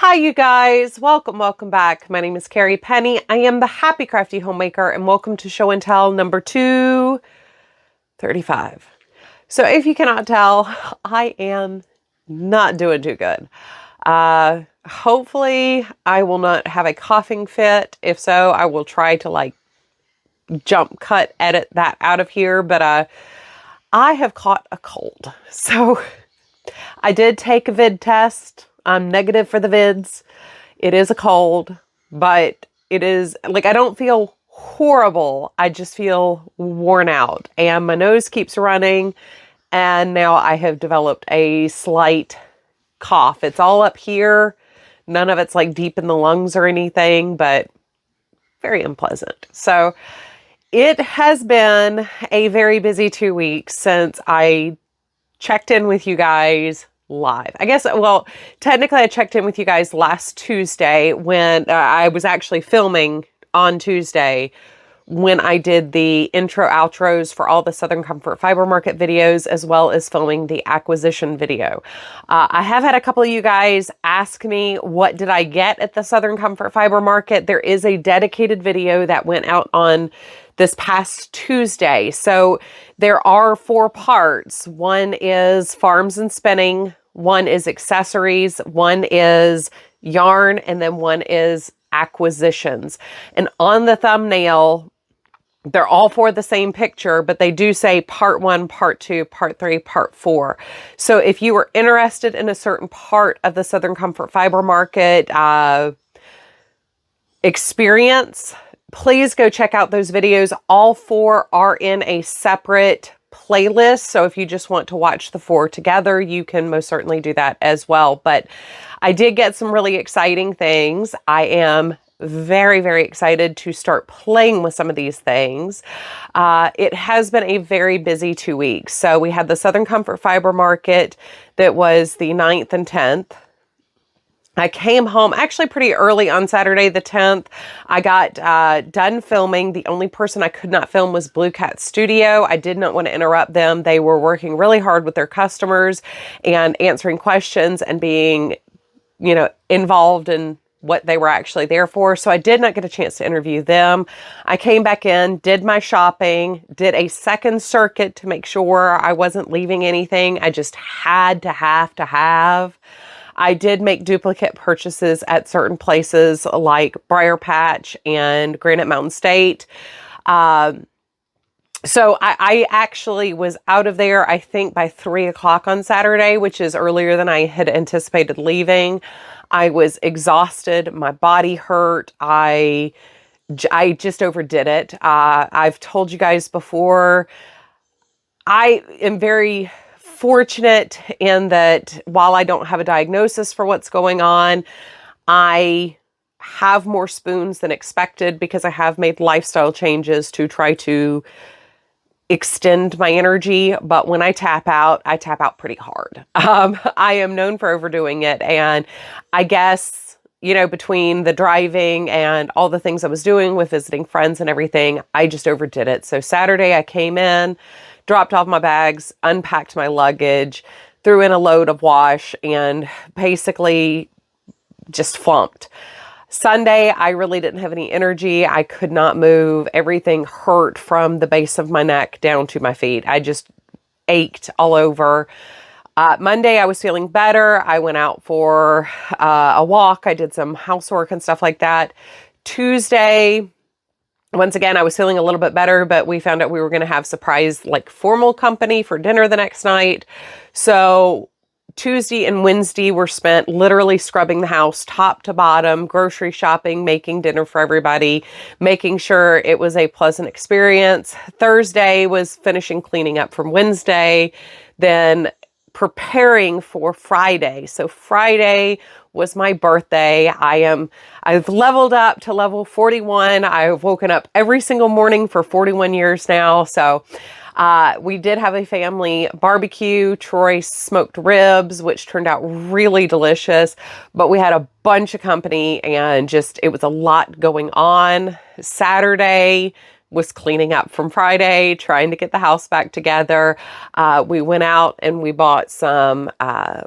Hi, you guys. Welcome back. My name is Carrie Penny. I am the Happy Crafty Homemaker, and welcome to Show and Tell number 235. So if you cannot tell, I am not doing too good. Hopefully I will not have a coughing fit. If so, I will try to jump cut, edit that out of here. But I have caught a cold. So I did take a vid test. I'm negative for the vids. It is a cold, but it is I don't feel horrible. I just feel worn out and my nose keeps running. And now I have developed a slight cough. It's all up here. None of it's deep in the lungs or anything, but very unpleasant. So it has been a very busy 2 weeks since I checked in with you guys live. I guess, well, technically I checked in with you guys last Tuesday when I was actually filming on Tuesday when I did the intro outros for all the Southern Comfort Fiber Market videos, as well as filming the acquisition video. I have had a couple of you guys ask me, what did I get at the Southern Comfort Fiber Market? There is a dedicated video that went out on this past Tuesday. So there are 4 parts. One is farms and spinning, one is accessories, one is yarn, and then one is acquisitions. And on the thumbnail, they're all 4 the same picture, but they do say part 1, part 2, part 3, part 4. So if you were interested in a certain part of the Southern Comfort Fiber Market experience, please go check out those videos. All 4 are in a separate playlist. So if you just want to watch the 4 together, you can most certainly do that as well. But I did get some really exciting things. I am very, very excited to start playing with some of these things. It has been a very busy 2 weeks. So we had the Southern Comfort Fiber Market that was the 9th and 10th. I came home actually pretty early on Saturday the 10th. I got done filming. The only person I could not film was Blue Cat Studio. I did not want to interrupt them. They were working really hard with their customers and answering questions and being, involved in what they were actually there for. So I did not get a chance to interview them. I came back in, did my shopping, did a second circuit to make sure I wasn't leaving anything. I just had to have. I did make duplicate purchases at certain places like Briar Patch and Granite Mountain State. So I actually was out of there, I think, by 3 o'clock on Saturday, which is earlier than I had anticipated leaving. I was exhausted. My body hurt. I just overdid it. I've told you guys before, I am very fortunate in that while I don't have a diagnosis for what's going on, I have more spoons than expected because I have made lifestyle changes to try to extend my energy. But when I tap out pretty hard. I am known for overdoing it. And I guess, between the driving and all the things I was doing with visiting friends and everything, I just overdid it. So Saturday I came in, dropped off my bags, unpacked my luggage, threw in a load of wash, and basically just flumped. Sunday, I really didn't have any energy. I could not move. Everything hurt from the base of my neck down to my feet. I just ached all over. Monday, I was feeling better. I went out for a walk. I did some housework and stuff like that. Tuesday, once again, I was feeling a little bit better, but we found out we were going to have surprise, formal company for dinner the next night. So Tuesday and Wednesday were spent literally scrubbing the house top to bottom, grocery shopping, making dinner for everybody, making sure it was a pleasant experience. Thursday was finishing cleaning up from Wednesday, then preparing for Friday. So Friday was my birthday. I've leveled up to level 41. I've woken up every single morning for 41 years now. So we did have a family barbecue. Troy smoked ribs, which turned out really delicious, but we had a bunch of company and it was a lot going on. Saturday, was cleaning up from Friday, trying to get the house back together. We went out and we bought some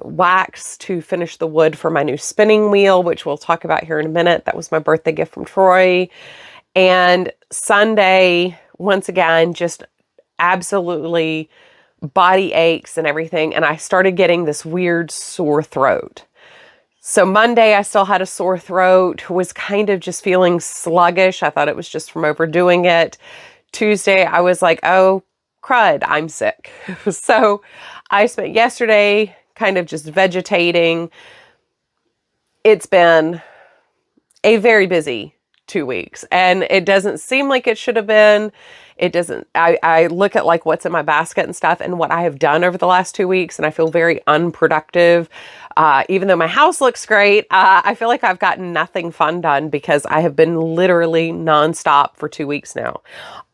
wax to finish the wood for my new spinning wheel, which we'll talk about here in a minute. That was my birthday gift from Troy. And Sunday, once again, just absolutely body aches and everything. And I started getting this weird sore throat. So Monday, I still had a sore throat, was kind of just feeling sluggish. I thought it was just from overdoing it. Tuesday, I was like, oh, crud, I'm sick. So I spent yesterday kind of just vegetating. It's been a very busy 2 weeks, and it doesn't seem like it should have been. It doesn't. I look at like what's in my basket and stuff and what I have done over the last 2 weeks, and I feel very unproductive. Even though my house looks great, I feel like I've gotten nothing fun done because I have been literally nonstop for 2 weeks now.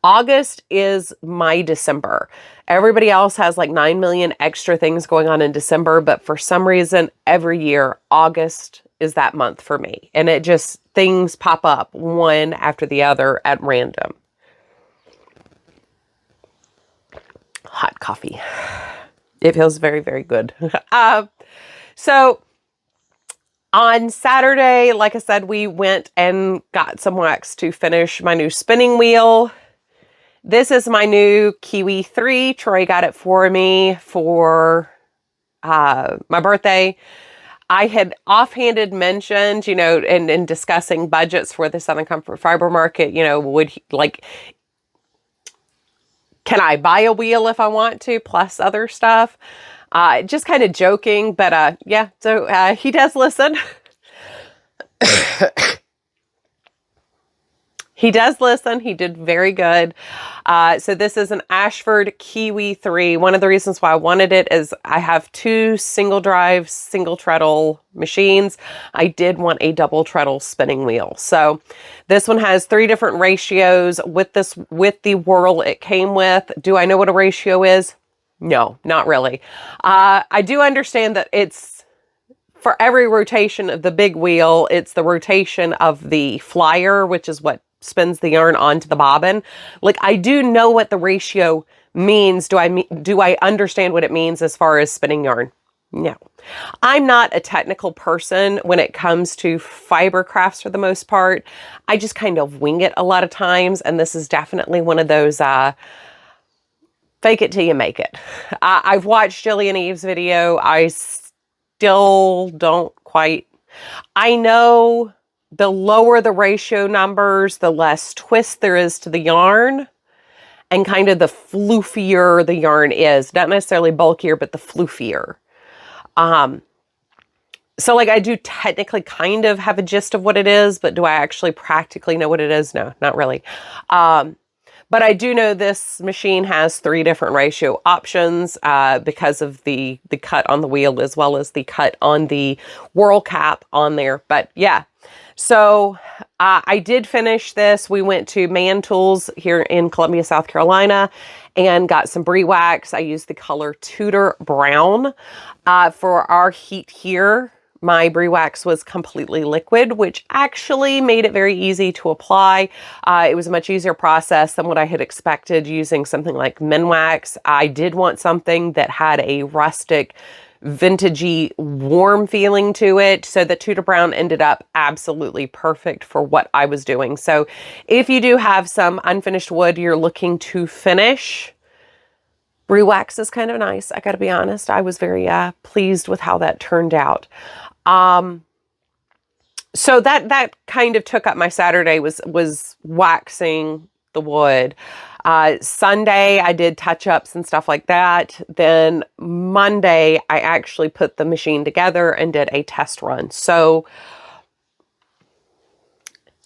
August is my December. Everybody else has like 9 million extra things going on in December, but for some reason, every year, August is that month for me. And it just, things pop up one after the other at random. Hot coffee. It feels very, very good. So on Saturday, like I said, we went and got some wax to finish my new spinning wheel. This is my new Kiwi 3. Troy got it for me for my birthday. I had offhanded mentioned, you know, in discussing budgets for the Southern Comfort Fiber Market, you know, would he, like, can I buy a wheel if I want to, plus other stuff? Just kind of joking, but yeah, so he does listen. He does listen. He did very good. So this is an Ashford Kiwi 3. One of the reasons why I wanted it is I have 2 single drive, single treadle machines. I did want a double treadle spinning wheel. So this one has 3 different ratios with the whirl it came with. Do I know what a ratio is? No, not really. I do understand that it's for every rotation of the big wheel, it's the rotation of the flyer, which is what spins the yarn onto the bobbin. Like, I do know what the ratio means. Do I understand what it means as far as spinning yarn? No. I'm not a technical person when it comes to fiber crafts for the most part. I just kind of wing it a lot of times, and this is definitely one of those fake it till you make it. I've watched Jillian Eve's video. I still don't quite. I know the lower the ratio numbers, the less twist there is to the yarn, and kind of the floofier the yarn is. Not necessarily bulkier, but the floofier. So like I do technically kind of have a gist of what it is, but do I actually practically know what it is? No, not really. But I do know this machine has 3 different ratio options because of the cut on the wheel as well as the cut on the whirl cap on there. But yeah, so I did finish this. We went to Man Tools here in Columbia, South Carolina, and got some brie wax. I used the color Tudor Brown. For our heat here, my brie wax was completely liquid, which actually made it very easy to apply. It was a much easier process than what I had expected using something like Minwax. I did want something that had a rustic, vintagey, warm feeling to it. So the Tudor Brown ended up absolutely perfect for what I was doing. So if you do have some unfinished wood you're looking to finish, brie wax is kind of nice. I gotta be honest. I was very pleased with how that turned out. So that kind of took up my Saturday was waxing the wood. Sunday, I did touch-ups and stuff like that. Then Monday, I actually put the machine together and did a test run. So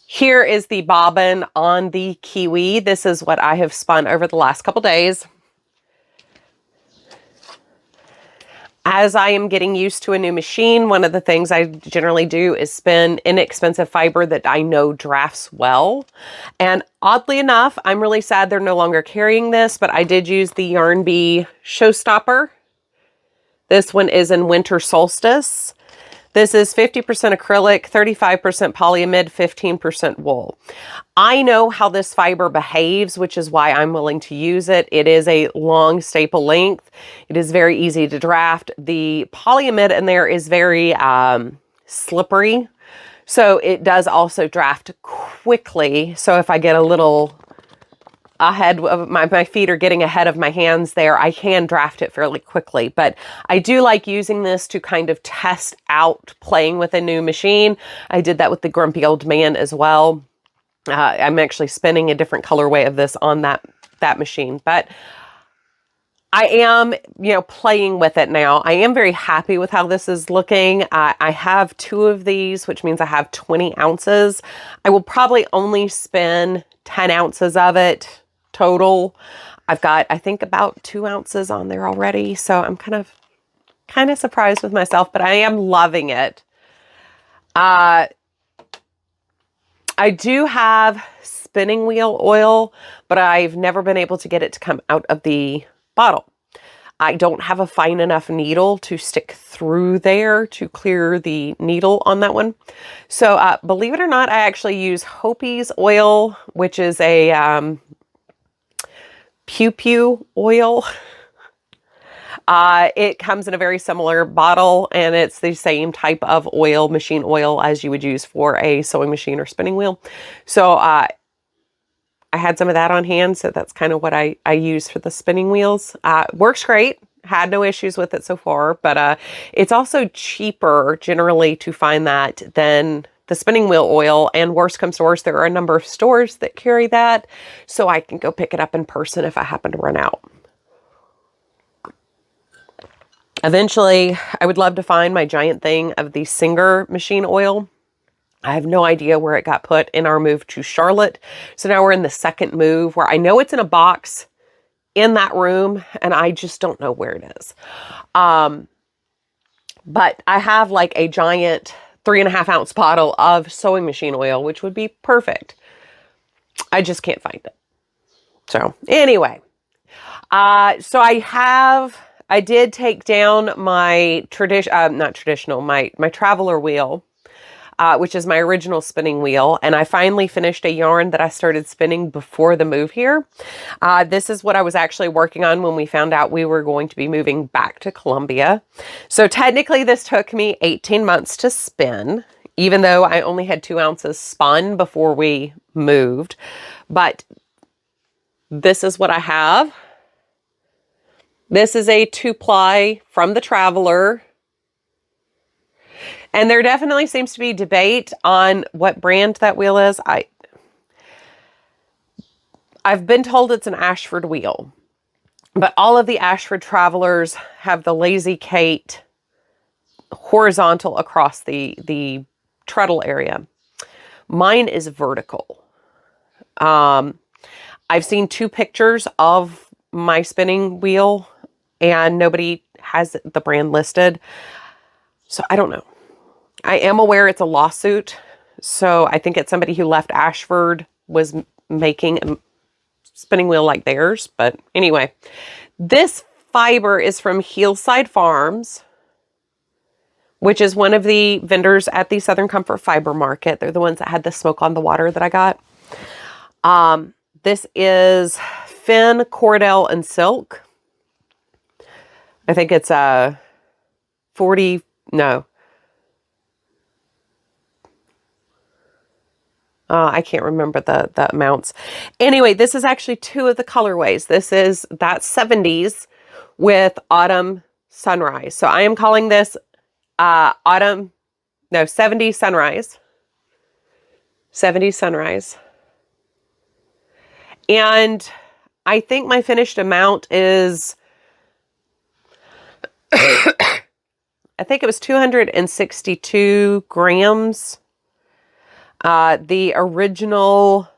here is the bobbin on the Kiwi. This is what I have spun over the last couple days. As I am getting used to a new machine, one of the things I generally do is spin inexpensive fiber that I know drafts well. And oddly enough, I'm really sad they're no longer carrying this, but I did use the Yarn Bee Showstopper. This one is in Winter Solstice. This is 50% acrylic, 35% polyamide, 15% wool. I know how this fiber behaves, which is why I'm willing to use it. It is a long staple length. It is very easy to draft. The polyamide in there is very slippery, so it does also draft quickly. So if I get a little ahead of my feet are getting ahead of my hands there, I can draft it fairly quickly. But I do like using this to kind of test out playing with a new machine. I did that with the Grumpy Old Man as well. I'm actually spinning a different colorway of this on that machine, but I am, playing with it now. I am very happy with how this is looking. I have 2 of these, which means I have 20 ounces. I will probably only spin 10 ounces of it total. I've got, I think, about 2 ounces on there already. So I'm kind of surprised with myself, but I am loving it. I do have spinning wheel oil, but I've never been able to get it to come out of the bottle. I don't have a fine enough needle to stick through there to clear the needle on that one. So believe it or not, I actually use Hopi's oil, which is a Pew Pew oil. It comes in a very similar bottle, and it's the same type of oil, machine oil, as you would use for a sewing machine or spinning wheel. So I had some of that on hand, so that's kind of what I use for the spinning wheels. Works great. Had no issues with it so far, but it's also cheaper generally to find that than the spinning wheel oil, and worst comes to worst, there are a number of stores that carry that, so I can go pick it up in person if I happen to run out. Eventually, I would love to find my giant thing of the Singer machine oil. I have no idea where it got put in our move to Charlotte. So now we're in the second move where I know it's in a box in that room, and I just don't know where it is. But I have like a giant 3.5 ounce bottle of sewing machine oil, which would be perfect. I just can't find it. So anyway, I did take down my my traveler wheel, which is my original spinning wheel. And I finally finished a yarn that I started spinning before the move here. This is what I was actually working on when we found out we were going to be moving back to Columbia. So technically this took me 18 months to spin, even though I only had 2 ounces spun before we moved. But this is what I have. This is a 2-ply from the Traveler. And there definitely seems to be debate on what brand that wheel is. I've been told it's an Ashford wheel, but all of the Ashford Travelers have the Lazy Kate horizontal across the treadle area. Mine is vertical. I've seen 2 pictures of my spinning wheel, and nobody has the brand listed. So I don't know. I am aware it's a lawsuit. So I think it's somebody who left Ashford was making a spinning wheel like theirs. But anyway, this fiber is from Hillside Farms, which is one of the vendors at the Southern Comfort Fiber Market. They're the ones that had the smoke on the water that I got. This is Finn, Cordell, and Silk. I think it's 40, no. I can't remember the amounts. Anyway, this is actually 2 of the colorways. This is that 70s with Autumn Sunrise. So I am calling this 70s Sunrise. 70s Sunrise. And I think my finished amount is, I think it was 262 grams. The original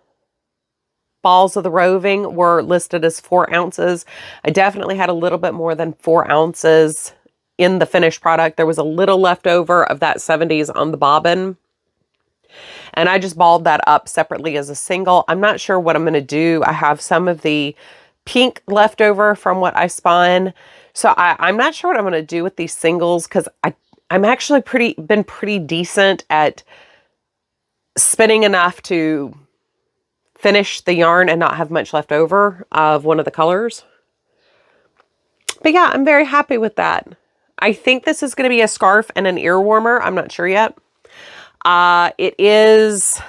balls of the roving were listed as 4 ounces. I definitely had a little bit more than 4 ounces in the finished product. There was a little left over of that 70s on the bobbin. And I just balled that up separately as a single. I'm not sure what I'm going to do. I have some of the pink left over from what I spun. So I'm not sure what I'm going to do with these singles, because I'm actually been pretty decent at spinning enough to finish the yarn and not have much left over of one of the colors. But yeah, I'm very happy with that. I think this is going to be a scarf and an ear warmer. I'm not sure yet. It is...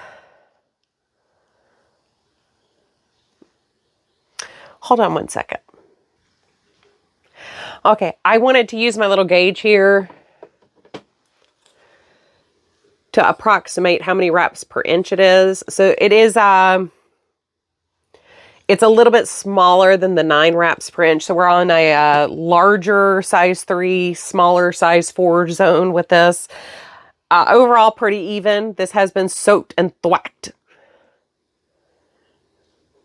Hold on one second. Okay, I wanted to use my little gauge here to approximate how many wraps per inch it is. So it is, it's a little bit smaller than the 9 wraps per inch. So we're on a larger size 3, smaller size 4 zone with this. Overall, pretty even. This has been soaked and thwacked.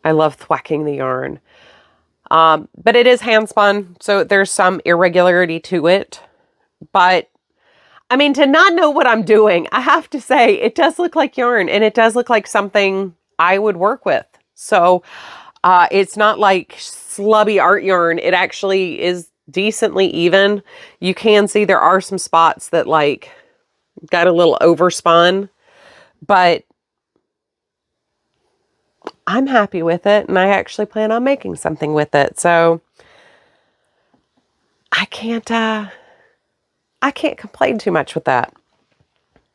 I love thwacking the yarn. But it is hand spun, so there's some irregularity to it. But, I mean, to not know what I'm doing, I have to say, it does look like yarn, and it does look like something I would work with. So, it's not like slubby art yarn. It actually is decently even. You can see there are some spots that, like, got a little overspun, but I'm happy with it, and I actually plan on making something with it. So I can't complain too much with that.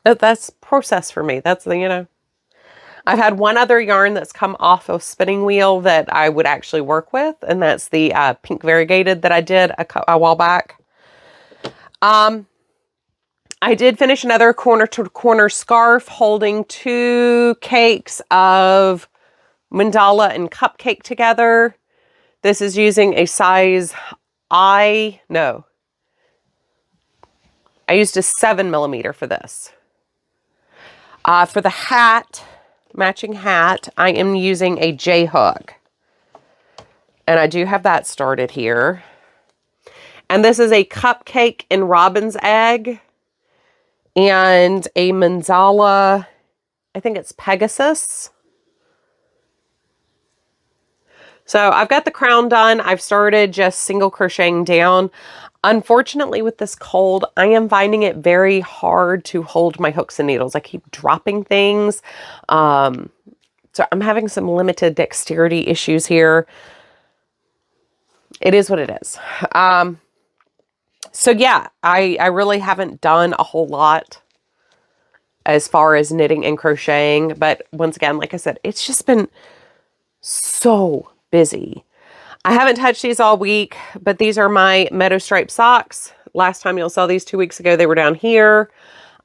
That's process for me. That's the, you know, I've had one other yarn that's come off of spinning wheel that I would actually work with, and that's the pink variegated that I did a while back. I did finish another corner to corner scarf holding 2 cakes of mandala and cupcake together. This is using a size I used a 7mm for this. For the hat, matching hat, I am using a J hook. And I do have that started here. And this is a cupcake in robin's egg and a mandala, I think it's Pegasus. So I've got the crown done. I've started just single crocheting down. Unfortunately, with this cold, I am finding it very hard to hold my hooks and needles. I keep dropping things. So I'm having some limited dexterity issues here. It is what it is. So yeah, I really haven't done a whole lot as far as knitting and crocheting. But once again, like I said, it's just been so busy. I haven't touched these all week, but these are my meadow stripe socks. Last time y'all saw these 2 weeks ago, they were down here.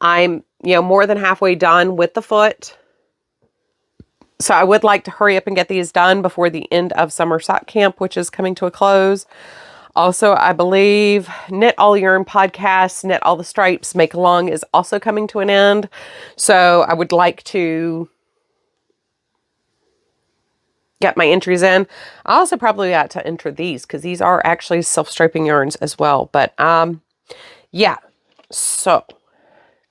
I'm, more than halfway done with the foot. So I would like to hurry up and get these done before the end of summer sock camp, which is coming to a close. Also, I believe Knit All Yarn podcast, Knit All the Stripes, Make Along is also coming to an end. So I would like to get my entries in. I also probably got to enter these because these are actually self-striping yarns as well. But yeah, so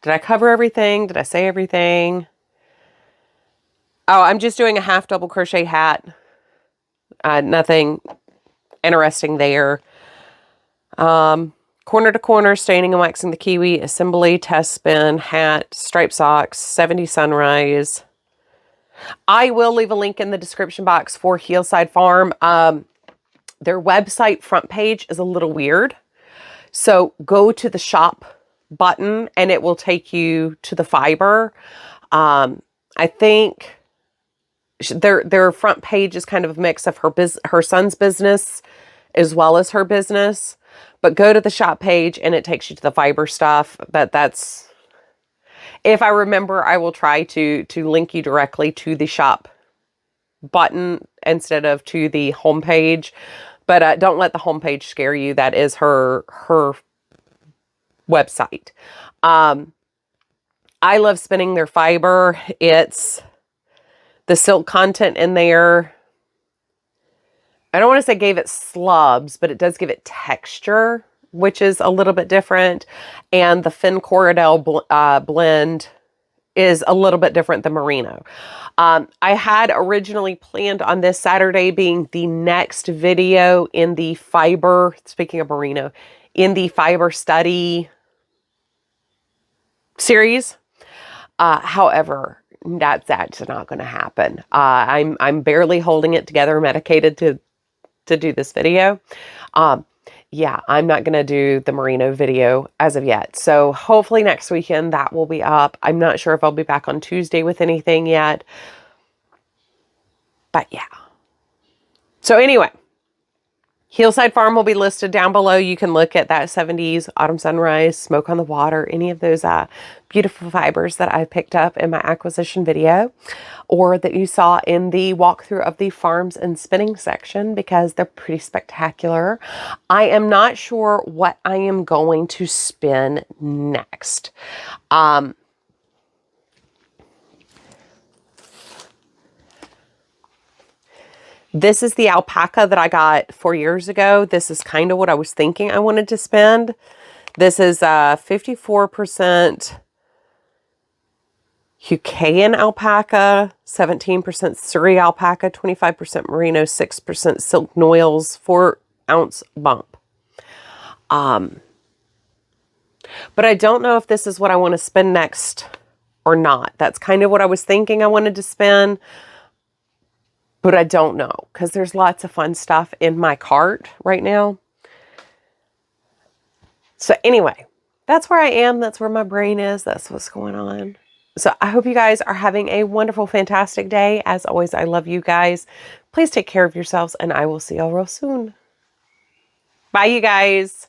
did I cover everything? Did I say everything? Oh, I'm just doing a half double crochet hat. Nothing interesting there. Corner to corner, staining and waxing the kiwi, assembly, test spin, hat, striped socks, 70 sunrise. I will leave a link in the description box for Heelside Farm. Their website front page is a little weird. So go to the shop button and it will take you to the fiber. I think their front page is kind of a mix of her son's business as well as her business. But go to the shop page and it takes you to the fiber stuff. That's, if I remember, I will try to link you directly to the shop button instead of to the home page. But don't let the home page scare you. That is her website. I love spinning their fiber. It's the silk content in there. I don't want to say gave it slubs, but it does give it texture, which is a little bit different. And the Finn Corridel blend is a little bit different than Merino. I had originally planned on this Saturday being the next video in the fiber, speaking of Merino, in the fiber study series. However, that's not going to happen. I'm barely holding it together, medicated to do this video. Yeah, I'm not going to do the Merino video as of yet. So hopefully next weekend that will be up. I'm not sure if I'll be back on Tuesday with anything yet. But yeah. So anyway, Hillside Farm will be listed down below. You can look at that 70s Autumn Sunrise, Smoke on the Water, any of those beautiful fibers that I picked up in my acquisition video, or that you saw in the walkthrough of the farms and spinning section, because they're pretty spectacular. I am not sure what I am going to spin next. This is the Alpaca that I got 4 years ago. This is kind of what I was thinking I wanted to spend. This is 54% Hawaiian alpaca, 17% Surrey alpaca, 25% merino, 6% silk noils, 4-ounce bump. But I don't know if this is what I want to spend next or not. That's kind of what I was thinking I wanted to spend. But I don't know, because there's lots of fun stuff in my cart right now. So anyway, that's where I am. That's where my brain is. That's what's going on. So I hope you guys are having a wonderful, fantastic day. As always, I love you guys. Please take care of yourselves, and I will see y'all real soon. Bye, you guys.